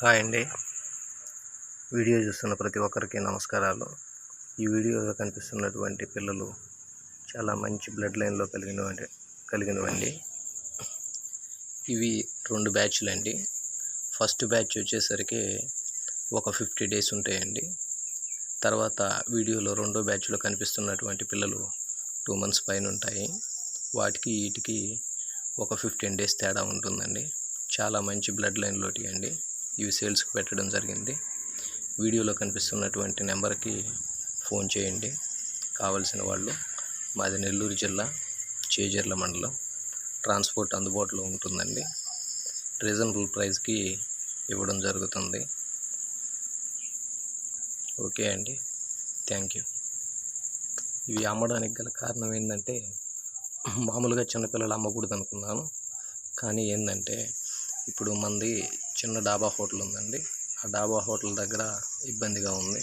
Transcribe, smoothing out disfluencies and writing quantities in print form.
Hi అండి. Video చూస్తున్న ప్రతి ఒక్కరికి నమస్కారాలు. ఈ వీడియోలో కనిపిస్తున్నటువంటి పిల్లలు చాలా మంచి బ్లడ్ లైన్లో కలిగినవండి. ఇవి 2 బ్యాచ్లు అండి. ఫస్ట్ బ్యాచ్ వచ్చేసరికి ఒక 50 డేస్ ఉంటాయండి. తర్వాత వీడియోలో రెండో బ్యాచ్లో కనిపిస్తున్నటువంటి పిల్లలు 2 months పైన ఉంటాయి. వాటికి వీటికి ఒక 15 డేస్ తేడా ఉంటుందండి. చాలా మంచి బ్లడ్ లైన్లోటి అండి. ఇవి సేల్స్కి పెట్టడం జరిగింది. వీడియోలో కనిపిస్తున్నటువంటి నెంబర్కి ఫోన్ చేయండి కావలసిన వాళ్ళు. మాది నెల్లూరు జిల్లా, చేజర్ల మండలం. ట్రాన్స్పోర్ట్ అందుబాటులో ఉంటుందండి. రీజనబుల్ ప్రైస్కి ఇవ్వడం జరుగుతుంది. ఓకే అండి, థ్యాంక్ యూ. ఇవి అమ్మడానికి గల కారణం ఏంటంటే, మామూలుగా చిన్నపిల్లలు అమ్మకూడదు అనుకున్నాను. కానీ ఏంటంటే, ఇప్పుడు మనది చిన్న డాబా హోటల్ ఉందండి. ఆ డాబా హోటల్ దగ్గర ఇబ్బందిగా ఉంది.